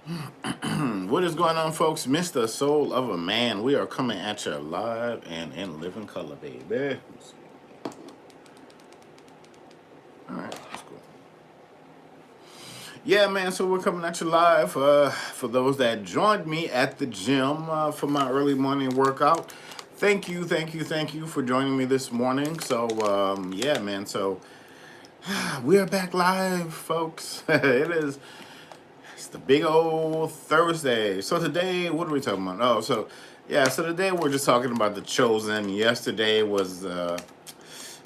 What is going on, folks? Mr. Soul of a Man. We are coming at you live and in living color, baby. All right, let's go. Yeah, man. So we're coming at you live. For those that joined me at the gym for my early morning workout, thank you for joining me this morning. So yeah, man. So we are back live, folks. It's the big old Thursday. So today, what are we talking about? Oh, so yeah, so today we're just talking about The Chosen. Yesterday was, oh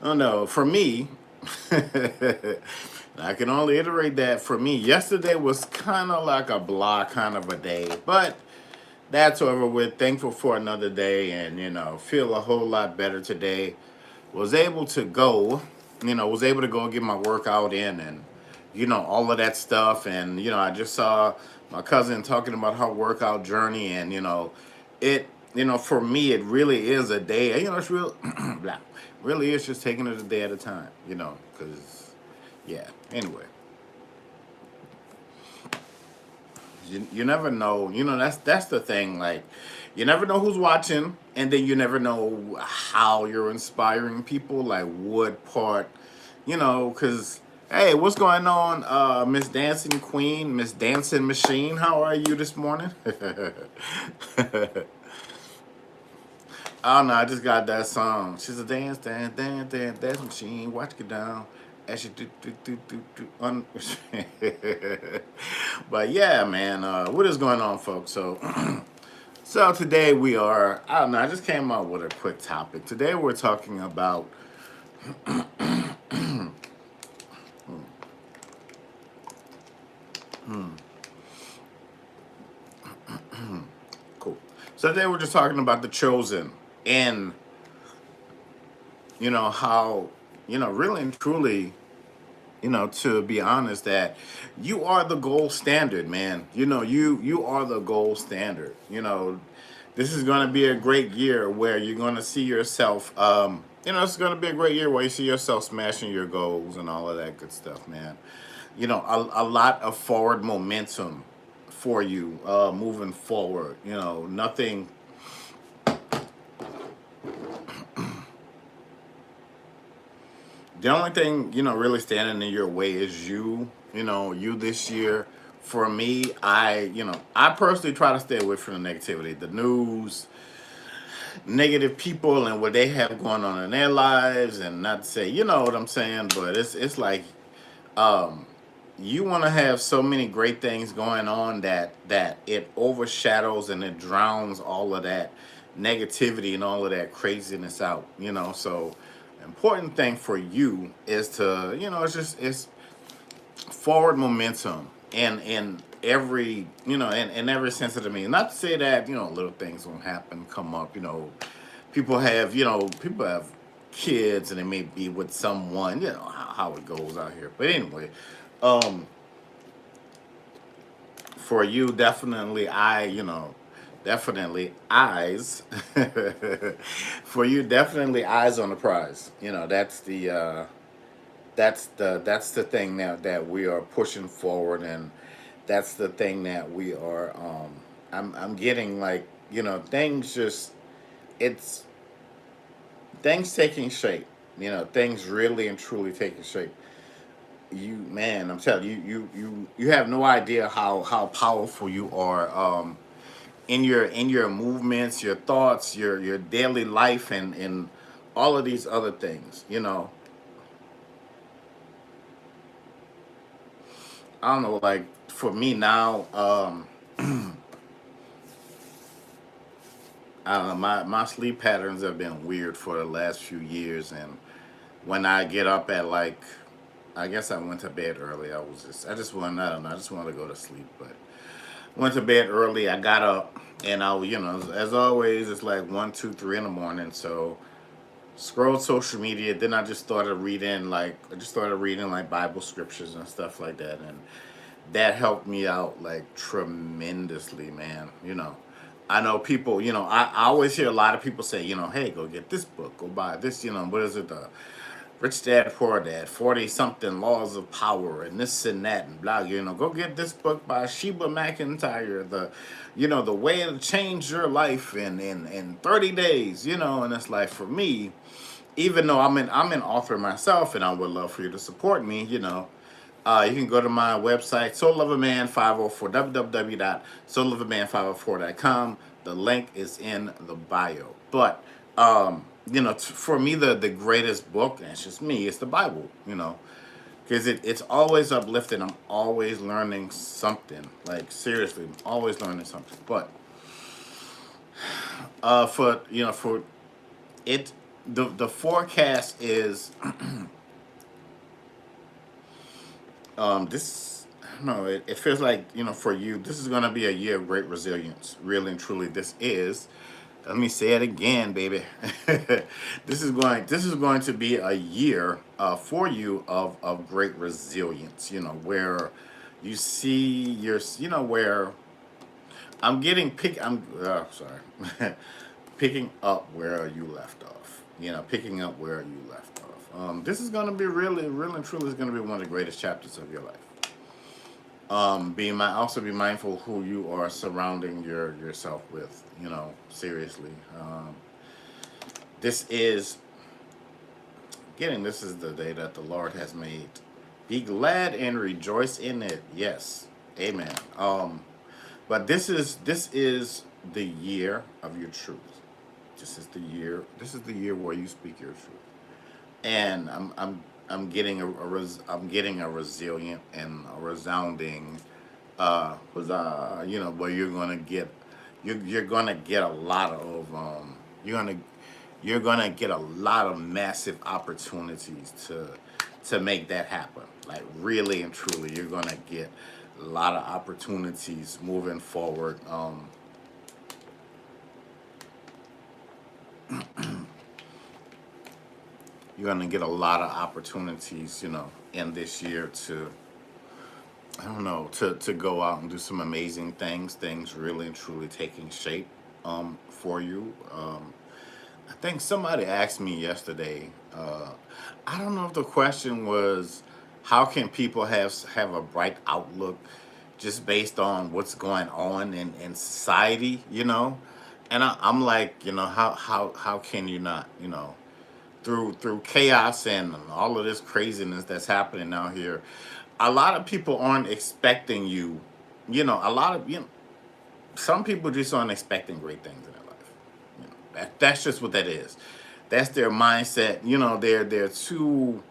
no, for me, I can only iterate that for me. Yesterday was kind of like a blah kind of a day, but that's over with. Thankful for another day, and feel a whole lot better today. Was able to go, was able to go get my workout in and all of that stuff. And I just saw my cousin talking about her workout journey, and it for me it really is a day. It's real blah, really is just taking it a day at a time, because yeah, anyway, you never know. That's the thing. Like, you never know who's watching, and then you never know how you're inspiring people. Like, what part, because hey, what's going on, Miss Dancing Queen, Miss Dancing Machine? How are you this morning? I don't know. I just got that song. She's a dance machine. Watch it down. As she do. But yeah, man. What is going on, folks? So, so today we are. I don't know. I just came up with a quick topic. Today we're talking about. Cool. So today we're just talking about The Chosen, and how really and truly, to be honest, that you are the gold standard, man. You are the gold standard. This is going to be a great year where you're going to see yourself. It's going to be a great year where you see yourself smashing your goals and all of that good stuff, man. A lot of forward momentum for you moving forward. Nothing. The only thing, really standing in your way is you. You this year. For me, I personally try to stay away from the negativity, the news, negative people, and what they have going on in their lives, and not to say, you know what I'm saying, but it's like, um, you want to have so many great things going on that it overshadows and it drowns all of that negativity and all of that craziness out. So important thing for you is to, it's forward momentum in every, in every sense of the meaning. Not to say that little things won't happen, come up. People have kids and they may be with someone. How it goes out here. But anyway, um, for you, definitely, definitely eyes. For you, definitely eyes on the prize. That's the thing that we are pushing forward, and that's the thing that we are. I'm getting, like, things just, it's things taking shape. Things really and truly taking shape. Man, I'm telling you, you have no idea how powerful you are, in your movements, your thoughts, your daily life, and all of these other things. I don't know, like, for me now, I don't know, my sleep patterns have been weird for the last few years, and when I get up at, like, I guess I went to bed early. I just wanted, I don't know, I just wanted to go to sleep, but went to bed early. I got up, and as always, it's like 1, 2, 3 in the morning. So scrolled social media. Then I just started reading, like, Bible scriptures and stuff like that, and that helped me out, like, tremendously, man. I know people. I always hear a lot of people say, hey, go get this book, go buy this. What is it? Rich Dad Poor Dad, 40 something laws of power and this and that and blah. Go get this book by Sheba McIntyre, the way to change your life in 30 days, and it's like for me, even though I'm an author myself and I would love for you to support me, you can go to my website, Soul of a Man 504, www.soulofaman504.com. The link is in the bio. But, for me, the greatest book, and it's just me, it's the Bible, because it's always uplifting. I'm always learning something. Like, seriously, I'm always learning something. But, for it, the forecast is this I don't know, it feels like, for you, this is gonna be a year of great resilience. Really and truly, this is. Let me say it again, baby. This is going to be a year for you of great resilience. Where you see where I'm picking up where you left off. Picking up where you left off. This is going to be really and truly is going to be one of the greatest chapters of your life. Also be mindful who you are surrounding yourself with. Seriously. This is the day that the Lord has made. Be glad and rejoice in it. Yes, amen. But this is the year of your truth. This is the year. This is the year where you speak your truth. And I'm getting I'm getting a resilient and a resounding where you're gonna get a lot of you're gonna get a lot of massive opportunities to make that happen. Like really and truly, you're gonna get a lot of opportunities moving forward. You're gonna get a lot of opportunities, in this year to I don't know to go out and do some amazing things really and truly taking shape for you. I think somebody asked me yesterday. I don't know if the question was, how can people have a bright outlook just based on what's going on in society, And I'm like, how can you not, through chaos and all of this craziness that's happening out here, a lot of people aren't expecting you, a lot of some people just aren't expecting great things in their life. That's just what that is. That's their mindset. They're too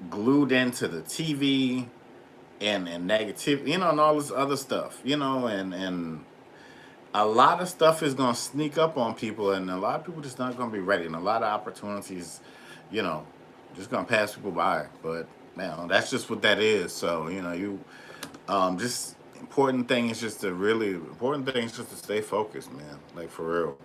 glued into the TV and negative, and all this other stuff, and a lot of stuff is gonna sneak up on people, and a lot of people just not gonna be ready, and a lot of opportunities, you know, just gonna pass people by. But man, that's just what that is. So just important thing is just to stay focused, man. Like for real.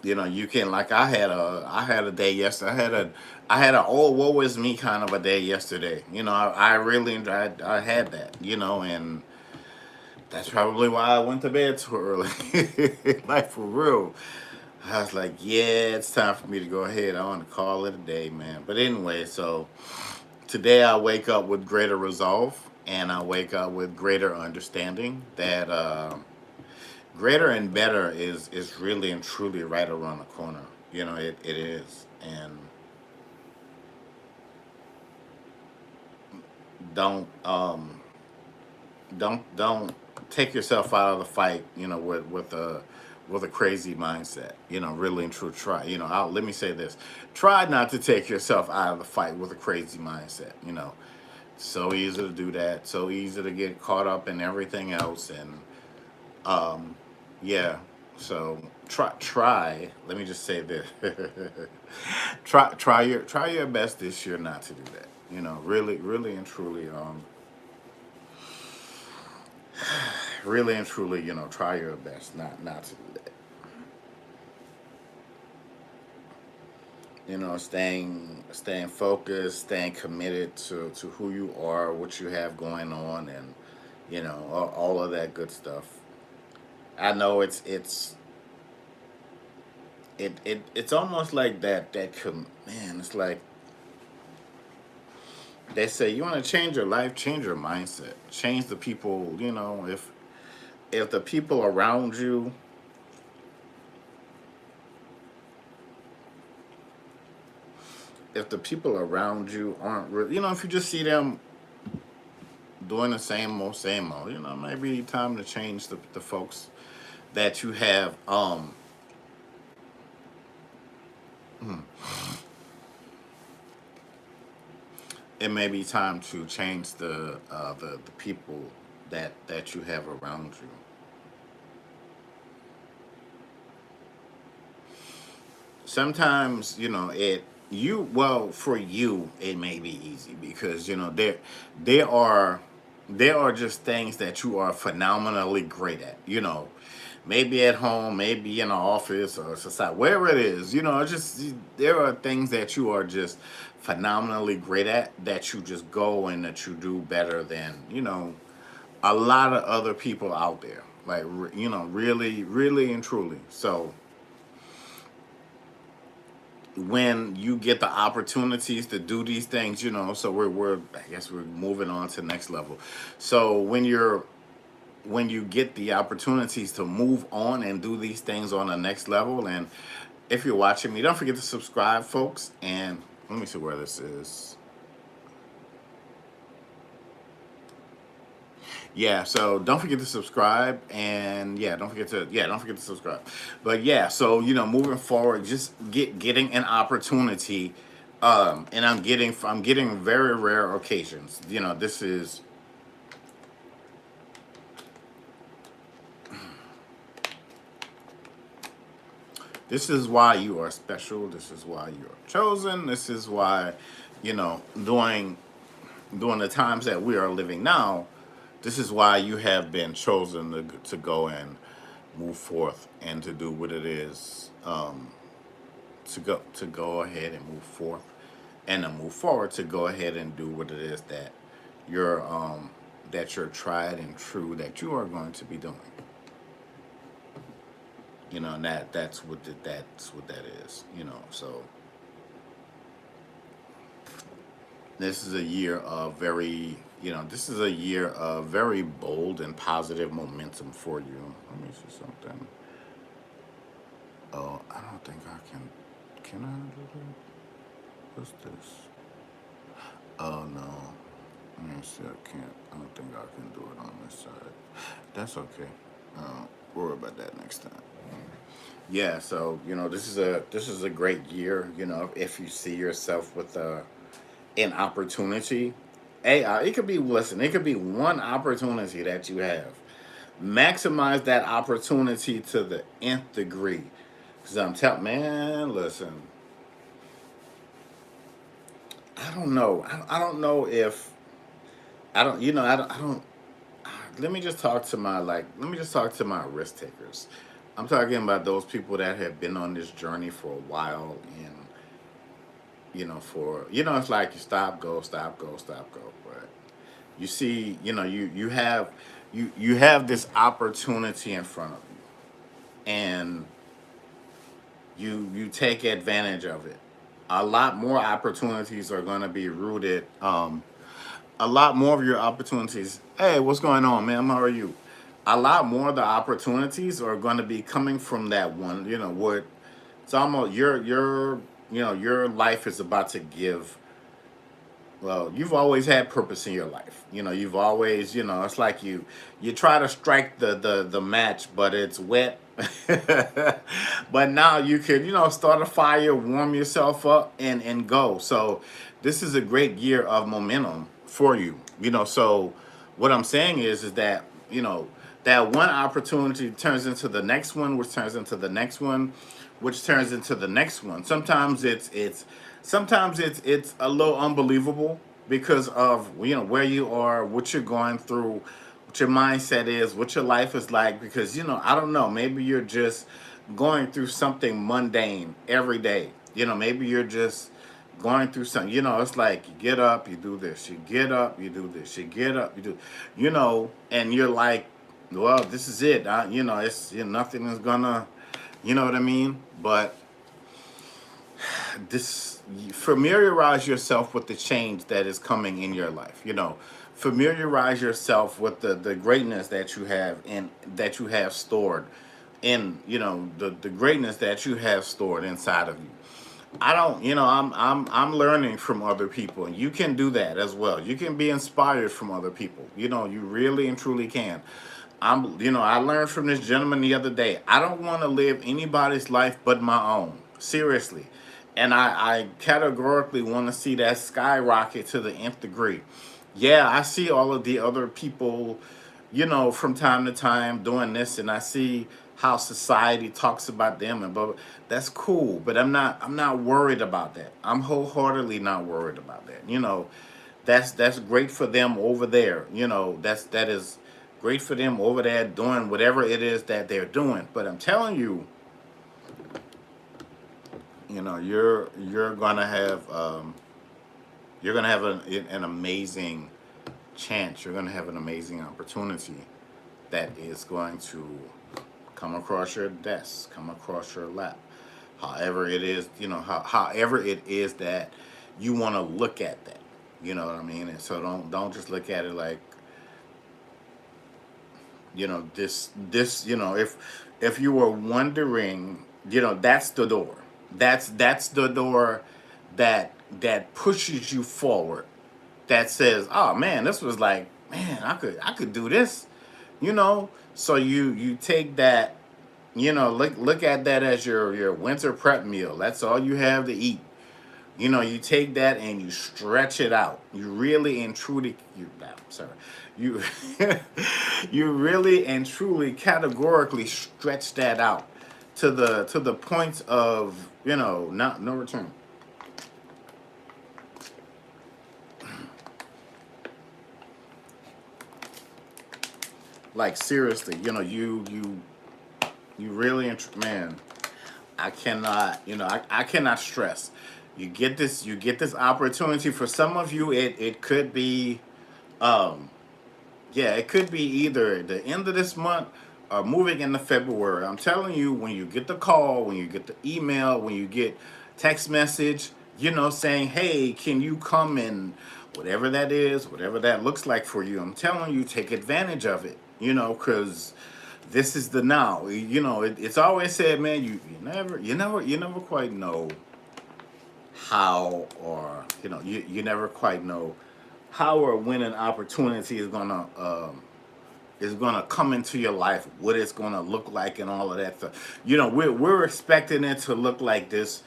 You can, like, I had a day yesterday. I had a oh woe is me kind of a day yesterday. I really enjoyed. I had that. And that's probably why I went to bed too early. Like for real. I was like, yeah, it's time for me to go ahead. I want to call it a day, man. But anyway, so today I wake up with greater resolve, and I wake up with greater understanding that greater and better is really and truly right around the corner. It is. And don't don't take yourself out of the fight, with a crazy mindset. Really and true. Try. Let me say this: try not to take yourself out of the fight with a crazy mindset. So easy to do that. So easy to get caught up in everything else, and yeah. So try. Let me just say this: try your best this year not to do that. Really and truly. Really and truly, try your best not to do that. Staying focused, staying committed to who you are, what you have going on, and all of that good stuff. I know it's almost like man, it's like they say, you want to change your life, change your mindset, change the people. If the people around you, if the people around you aren't really, if you just see them doing the same old, maybe time to change the folks that you have. It may be time to change the people that you have around you. Sometimes for you it may be easy because there are just things that you are phenomenally great at. Maybe at home, maybe in an office or society, wherever it is. It's just there are things that you are just phenomenally great at, that you just go and that you do better than a lot of other people out there. Like really, really and truly. So when you get the opportunities to do these things, so we're I guess we're moving on to the next level. So when you get the opportunities to move on and do these things on the next level, and if you're watching me, don't forget to subscribe, folks. And let me see where this is. Yeah, so don't forget to subscribe, and don't forget to subscribe. But yeah, so moving forward, just getting an opportunity, and I'm getting very rare occasions. This is why you are special. This is why you are chosen. This is why, during the times that we are living now, this is why you have been chosen to go and move forth and to do what it is, to go ahead and move forth and to move forward, to go ahead and do what it is that you're tried and true that you are going to be doing. And that's what that is. So this is a year of very bold and positive momentum for you. Let me see something. Oh, I don't think I can. Can I do that? What's this? Oh no. Let me see. I can't. I don't think I can do it on this side. That's okay. Worry about that next time. Yeah. So this is a great year. If you see yourself with an opportunity. It could be, listen, it could be one opportunity that you have. Maximize that opportunity to the nth degree. Because I'm telling, man, listen, I don't know. I don't know if, I don't, I don't, let me just talk to my risk takers. I'm talking about those people that have been on this journey for a while, and it's like you stop, go, stop, go, stop, go. But you see, you have this opportunity in front of you, and you take advantage of it. A lot more opportunities are going to be rooted. A lot more of your opportunities. Hey, what's going on, ma'am? How are you? A lot more of the opportunities are going to be coming from that one. What it's almost your life is about to give. Well, you've always had purpose in your life. You've always, it's like you try to strike the match, but it's wet. But now you can, start a fire, warm yourself up, and go. So this is a great year of momentum for you. So what I'm saying is that, that one opportunity turns into the next one, which turns into the next one, which turns into the next one. Sometimes it's a little unbelievable because of where you are, what you're going through, what your mindset is, what your life is like. Because I don't know, maybe you're just going through something mundane every day. Maybe you're just going through something. It's like you get up, you do this, you get up, you do this, you get up, you do, and you're like, well, this is it. It's nothing is gonna, you know what I mean? But this familiarize yourself with the change that is coming in your life. Familiarize yourself with the greatness that you have and that you have stored in, the greatness that you have stored inside of you. I don't, I'm learning from other people, and you can do that as well. You can be inspired from other people. You really and truly can. I learned from this gentleman the other day. I don't want to live anybody's life but my own. Seriously. And I categorically want to see that skyrocket to the nth degree. Yeah, I see all of the other people, from time to time doing this, and I see how society talks about them and blah, blah. That's cool, but I'm not worried about that. I'm wholeheartedly not worried about that. That's great for them over there. That is great for them over there doing whatever it is that they're doing. But I'm telling you, you're gonna have an amazing chance. You're gonna have an amazing opportunity that is going to come across your desk, come across your lap. However it is, however it is that you want to look at that. You know what I mean? And so don't just look at it like, this, if you were wondering, that's the door. That's the door that pushes you forward. That says, "Oh man, this was like, man, I could do this." So you take that, look at that as your winter prep meal. That's all you have to eat. You take that and you stretch it out. You really and truly, sorry, you, you really and truly categorically stretch that out to the point of, not no return. Like seriously, you really man. I cannot, I cannot stress. You get this opportunity. For some of you, it could be, um, yeah, it could be either the end of this month or moving into February. I'm telling you, when you get the call, when you get the email, when you get text message, saying, "Hey, can you come in?" Whatever that is, whatever that looks like for you, I'm telling you, take advantage of it. Because this is the now. It's always said, man, you never quite know how, or you never quite know how or when an opportunity is gonna come into your life, what it's gonna look like, and all of that stuff. We're expecting it to look like this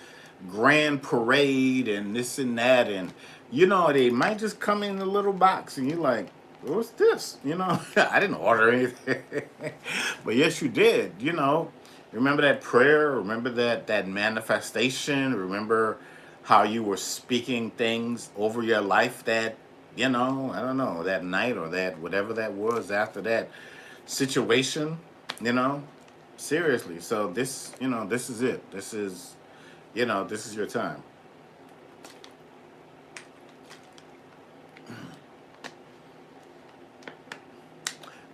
grand parade and this and that, and they might just come in a little box, and you're like, "What's this?" I didn't order anything, but yes, you did. Remember that prayer? Remember that manifestation? Remember how you were speaking things over your life that, I don't know, that night or that whatever that was after that situation, you know? Seriously. So this is it. This is your time.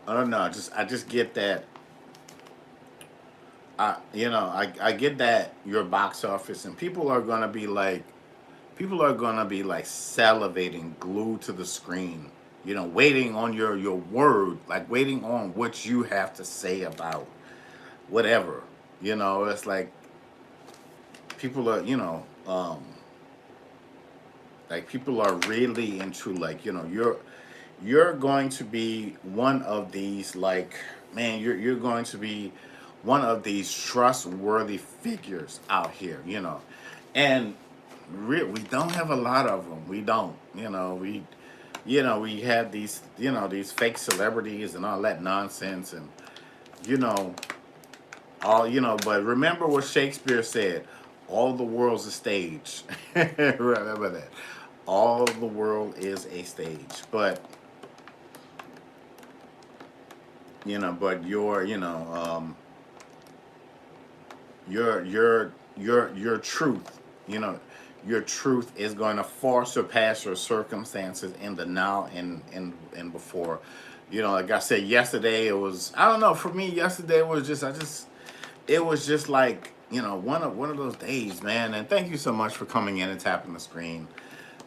I don't know. I just get that. I get that your box office, and people are gonna be like salivating, glued to the screen, waiting on your word, like waiting on what you have to say about whatever. It's like people are, like people are really into, like, you're going to be one of these, like, man, you're going to be one of these trustworthy figures out here, and we don't have a lot of them. We don't, we have these fake celebrities and all that nonsense, and you know but remember what Shakespeare said: all the world's a stage. Remember that. All the world is a stage. But your truth, you know, your truth is going to far surpass your circumstances in the now and before. Like I said yesterday, it was, I don't know, for me yesterday it was just, it was just like, one of those days, man. And thank you so much for coming in and tapping the screen.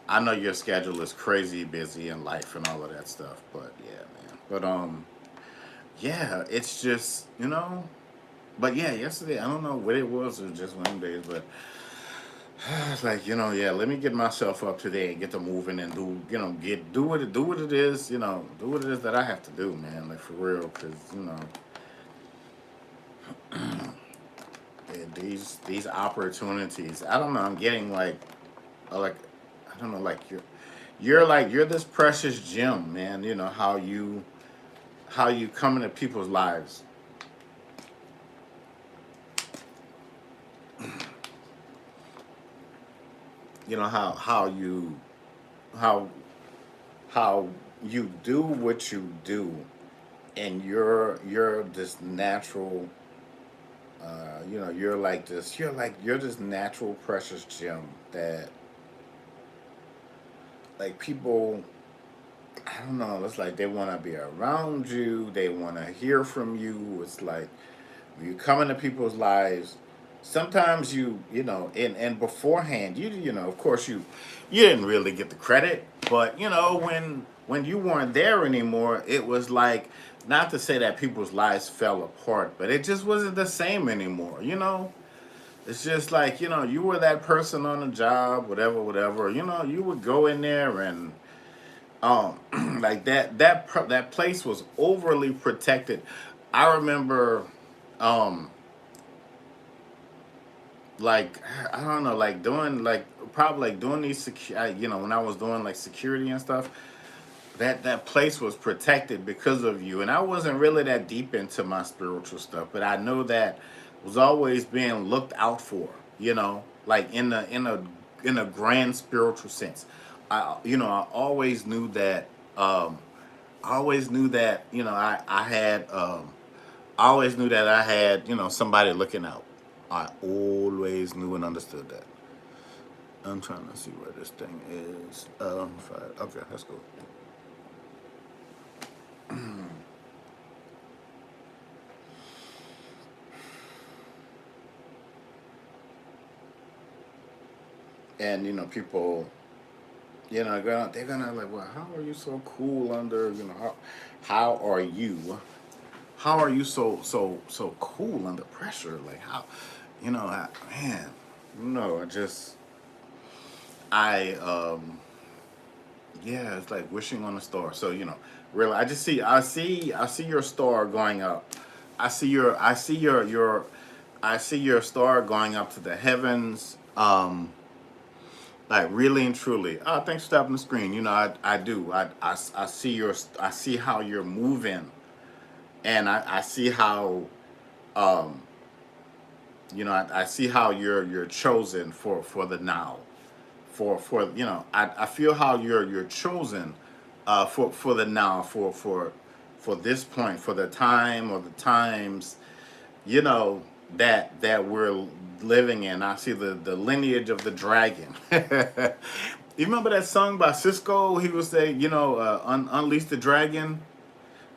I know your schedule is crazy busy in life and all of that stuff, but yeah, man. But yeah, it's just But yeah, yesterday I don't know what it was. It was just one of them days, but it's like yeah. Let me get myself up today and get to moving and do do what it is do what it is that I have to do, man. Like for real, because these opportunities. I don't know. I'm getting like I don't know, like you're this precious gem, man. You know how you come into people's lives. You know how how you do what you do, and you're this natural. You're this natural precious gem that like people. I don't know. It's like they want to be around you. They want to hear from you. It's like you come into people's lives. Sometimes and beforehand, of course, you didn't really get the credit, but when you weren't there anymore, it was like, not to say that people's lives fell apart, but it just wasn't the same anymore. It's just like you were that person on the job, whatever, whatever. You would go in there and like that place was overly protected. I remember um like I don't know, like doing like probably like doing these when I was doing like security and stuff, that place was protected because of you. And I wasn't really that deep into my spiritual stuff, but I know that was always being looked out for, like in a grand spiritual sense. I always knew that I always knew that, I always knew that I had, somebody looking out. I always knew and understood that. I'm trying to see where this thing is. Okay, that's cool. And people, they're gonna like, well, how are you so cool under, how are you, how are you so cool under pressure? Like how, man, I just, yeah, it's like wishing on a star. So really, I see your star going up. I see your star going up to the heavens. Like really and truly. Thanks for tapping the screen. I do. I see I see how you're moving, and I see how um I see how you're chosen for the now, for I feel how you're chosen for the now, for this point, for the time or the times you know that we're living in. I see the lineage of the dragon. You remember that song by Cisco? He was saying, unleash the dragon.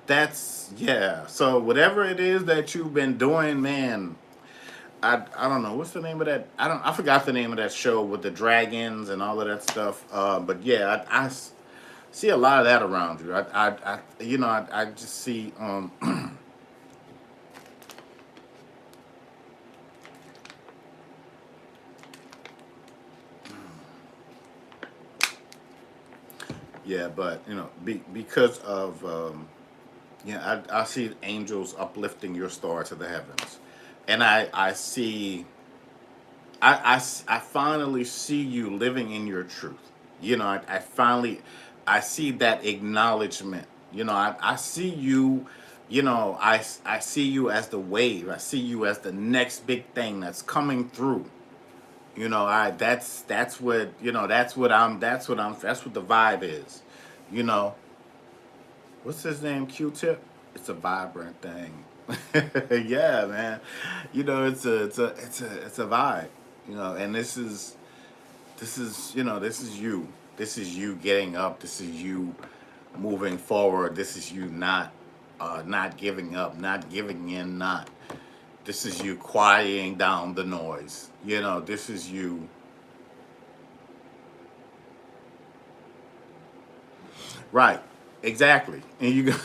That's yeah. So whatever it is that you've been doing, man, I don't know what's the name of that. I forgot the name of that show with the dragons and all of that stuff. But yeah, see a lot of that around you. I just see yeah, but because of yeah, I see angels uplifting your star to the heavens, and I see I finally see you living in your truth. I finally I see that acknowledgement. I see you. I see you as the wave. I see you as the next big thing that's coming through. I that's what that's what the vibe is. You know, what's his name? Q-Tip. It's a vibrant thing. Yeah, man. It's a vibe. And this is you. This is you getting up. This is you moving forward. This is you not giving up, not giving in, not This is you quieting down the noise. You know, this is you. Right. Exactly. And you go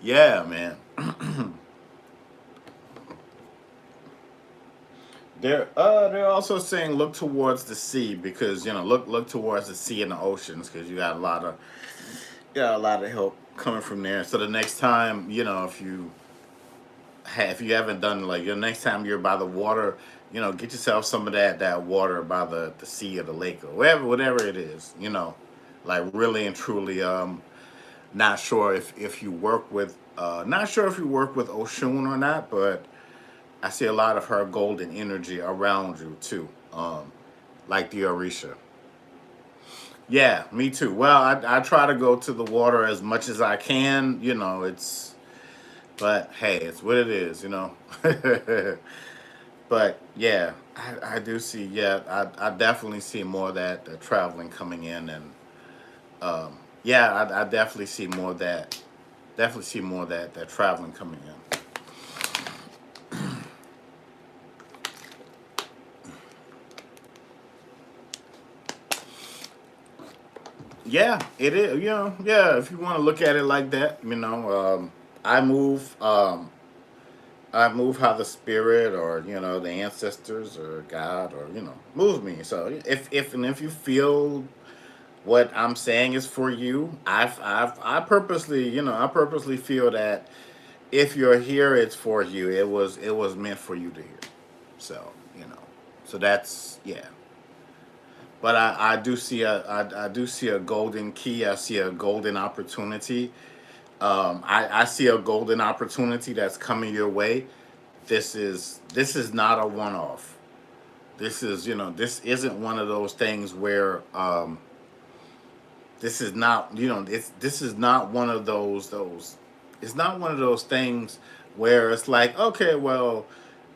Yeah, man. They're also saying look towards the sea because look towards the sea and the oceans because you got a lot of help coming from there. So the next time, if you haven't done like your next time you're by the water, get yourself some of that water by the sea or the lake or whatever it is, like really and truly. Not sure if you work with not sure if you work with Oshun or not, but I see a lot of her golden energy around you too, like the Orisha. Yeah, me too. Well, I try to go to the water as much as I can. But hey, it's what it is. But yeah, I do see. Yeah, I definitely see more of that traveling coming in, and yeah, I definitely see more of that. Definitely see more of that traveling coming in. Yeah, it is. Yeah. If you want to look at it like that, I move. I move how the spirit or the ancestors or God or moves me. So if you feel what I'm saying is for you, I purposely feel that if you're here, it's for you. It was meant for you to hear. So so that's yeah. But I do see I do see a golden key. I see a golden opportunity. I see a golden opportunity that's coming your way. This is not a one off. This isn't one of those things where this is not this is not one of those it's not one of those things where it's like, okay, well,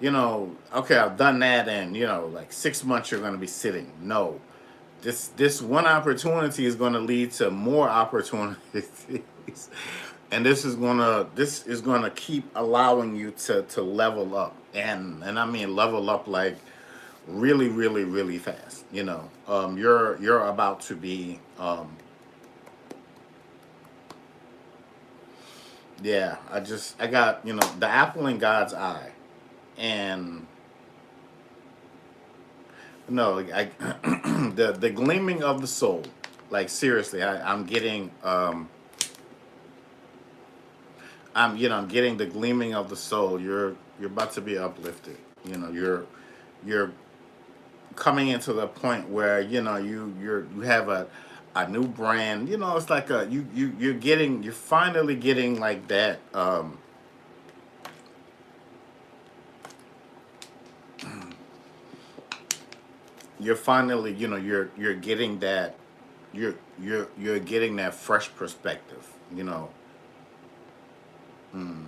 okay, I've done that, and like 6 months you're going to be sitting. No, this one opportunity is going to lead to more opportunities, and this is going to keep allowing you to level up, and I mean level up like really, really, really fast. You're about to be yeah. I got the apple in God's eye, and no, I the gleaming of the soul. Like seriously, I'm getting I'm getting the gleaming of the soul. You're about to be uplifted. You're coming into the point where you have a new brand. It's like you're finally getting like that. You're finally you're getting that you're getting that fresh perspective. Mm.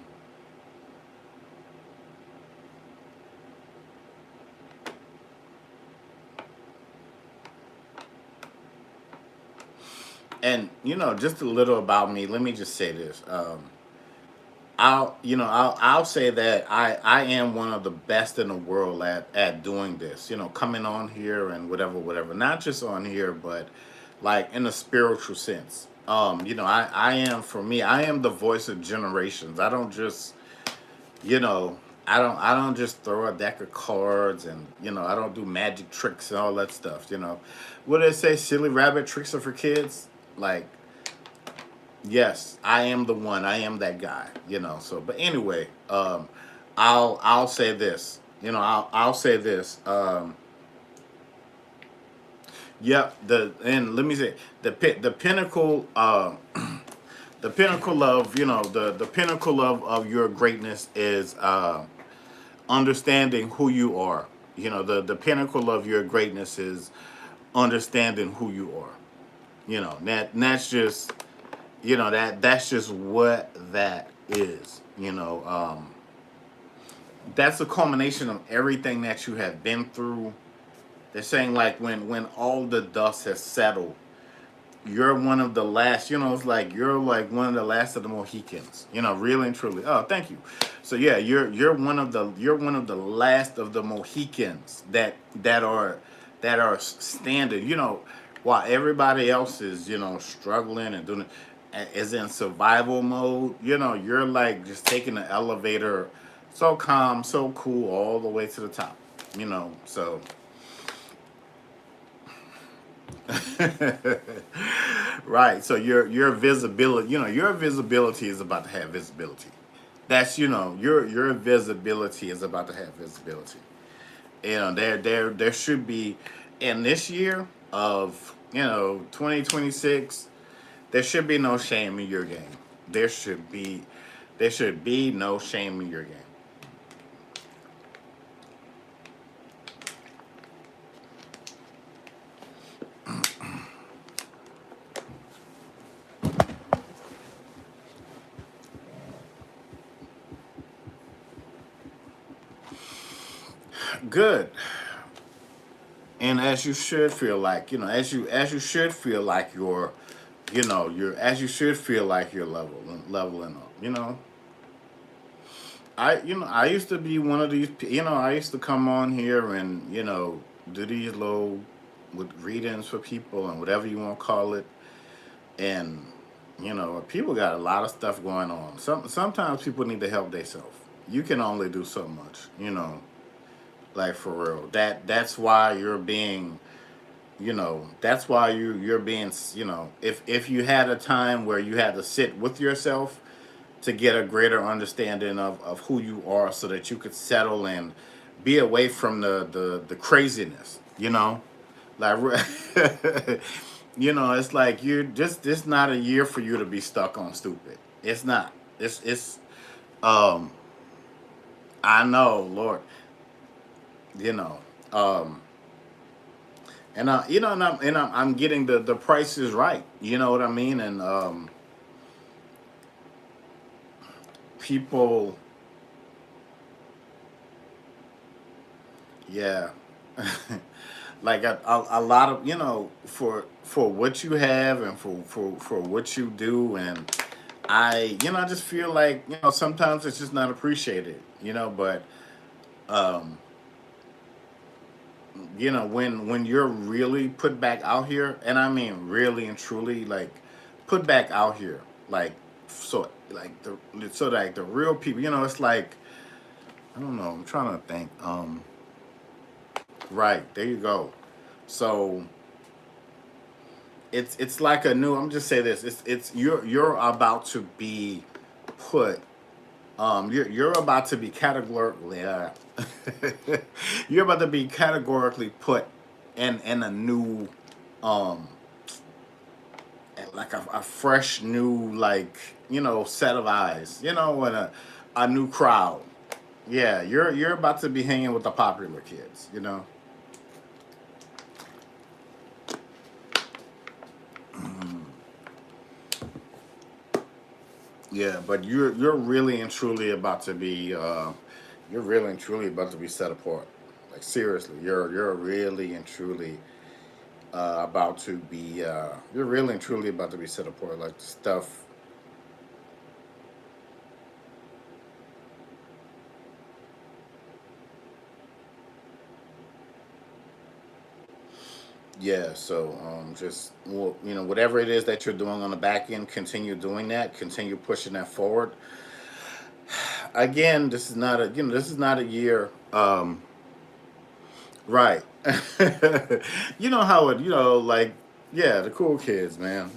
And just a little about me. Let me just say this. I'll say that I am one of the best in the world at doing this. Coming on here and whatever. Not just on here, but like in a spiritual sense. I am for me. I am the voice of generations. I don't just you know I don't just throw a deck of cards, and I don't do magic tricks and all that stuff. What do they say? Silly rabbit tricks are for kids. Like, yes, I am the one. I am that guy. So, but anyway, I'll say this. I'll say this. Yep. And let me say the pinnacle. The pinnacle of the pinnacle of your greatness is understanding who you are. The pinnacle of your greatness is understanding who you are. That's just that's just what that is. That's a culmination of everything that you have been through. They're saying like when all the dust has settled, you're one of the last, it's like you're like one of the last of the Mohicans, really and truly. Oh, thank you. So yeah, you're one of the last of the Mohicans that are standing, while everybody else is, struggling and doing it, is in survival mode. You're like just taking the elevator so calm, so cool all the way to the top. So right. So your visibility, your visibility is about to have visibility. That's your visibility is about to have visibility. There should be in this year of 2026, there should be no shame in your game. There should be there should be no shame in your game. Good. And as you should feel like, as you should feel like you're as you should feel like you're leveling up. I used to be one of these. I used to come on here and do these little with readings for people and whatever you want to call it. And people got a lot of stuff going on. Sometimes people need to help themselves. You can only do so much. Like for real. That's why you're being. That's why you're being. If you had a time where you had to sit with yourself to get a greater understanding of who you are so that you could settle and be away from the craziness, like it's like you're just this not a year for you to be stuck on stupid. It's not. It's um I know, Lord. you know um and I'm getting the prices right, you know what I mean, and people, yeah. Like a lot of, for what you have and for what you do, and I just feel like, sometimes it's just not appreciated, but um when you're really put back out here, and I mean really and truly, like put back out here, like like the real people, it's like, I don't know, I'm trying to think. Right, there you go. So it's like a new, I'm just say this, it's you're about to be put, you're about to be categorically you're about to be categorically put in a new, um like a fresh new, like, set of eyes, and a new crowd. Yeah, you're about to be hanging with the popular kids. Yeah, but you're really and truly about to be, you're really and truly about to be set apart. Like seriously, you're really and truly, about to be, you're really and truly about to be set apart. Like stuff. Yeah, so just, well, whatever it is that you're doing on the back end, continue doing that, continue pushing that forward. Again, this is not a year, right. You know how it, like, yeah, the cool kids, man,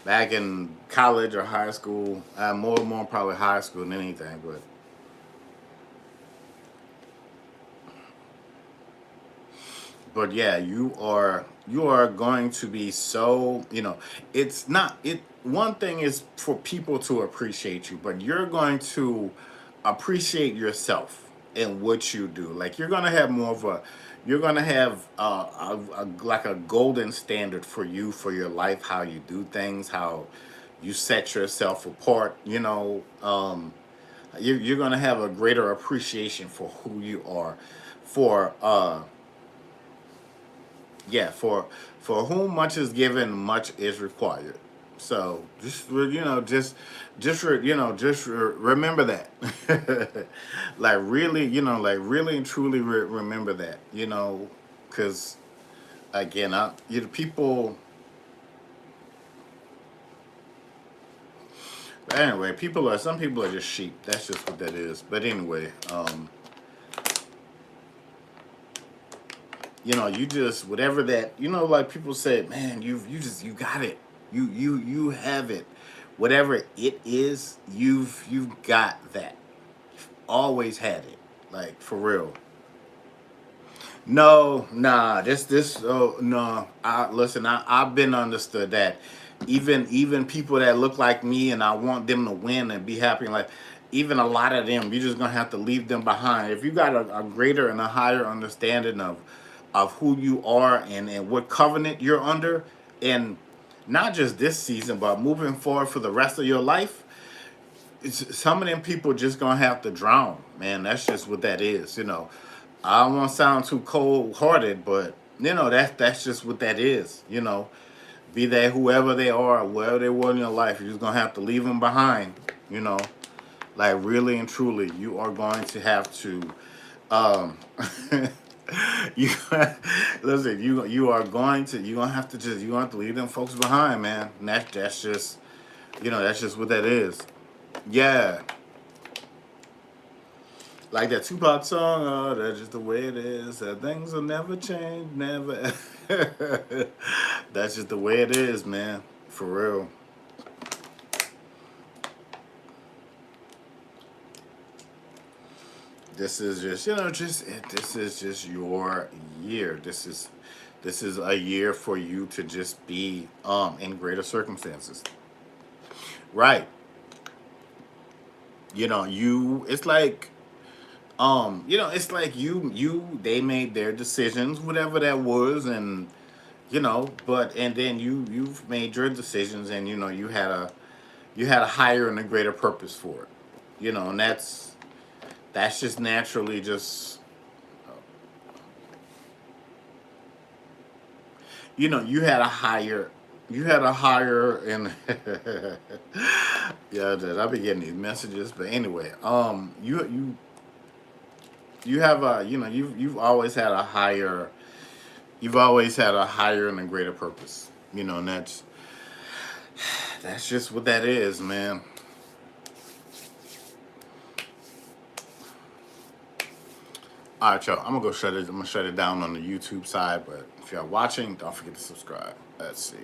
back in college or high school, more probably high school than anything, but yeah, you are going to be so, it's not it one thing is for people to appreciate you, but you're going to appreciate yourself and what you do. Like you're going to have, like a golden standard for you, for your life, how you do things, how you set yourself apart, you're going to have a greater appreciation for who you are, for, yeah, For whom much is given, much is required. So just remember that. Like really, like really and truly remember that. Because again, people. Anyway, some people are just sheep. That's just what that is. But anyway, you just whatever that like people say, man, you got it. You have it. Whatever it is, you've got that. Always had it. Like for real. No, nah, oh no. Listen, I've been understood that even people that look like me and I want them to win and be happy, like even a lot of them, you're just gonna have to leave them behind. If you got a greater and a higher understanding of who you are and what covenant you're under, and not just this season, but moving forward for the rest of your life, some of them people just gonna have to drown, man. That's just what that is. I don't want to sound too cold hearted, but that's just what that is. Be that whoever they are, wherever they were in your life, you're just gonna have to leave them behind. You know, like really and truly, you are going to have to. Um, you listen. You're gonna have to leave them folks behind, man. And that's just that's just what that is. Yeah. Like that Tupac song, oh, that's just the way it is. Things will never change, never. That's just the way it is, man. For real. This is just, this is just your year. This is a year for you to just be in greater circumstances. Right. It's like it's like they made their decisions, whatever that was, and but and then you've made your decisions, and you had a higher and a greater purpose for it. And that's just naturally just you had a higher and yeah, that I've been getting these messages, but anyway, you have a you've always had a higher and a greater purpose, and that's just what that is, man. All right, y'all. I'm gonna shut it down on the YouTube side, but if y'all watching, don't forget to subscribe. Let's see.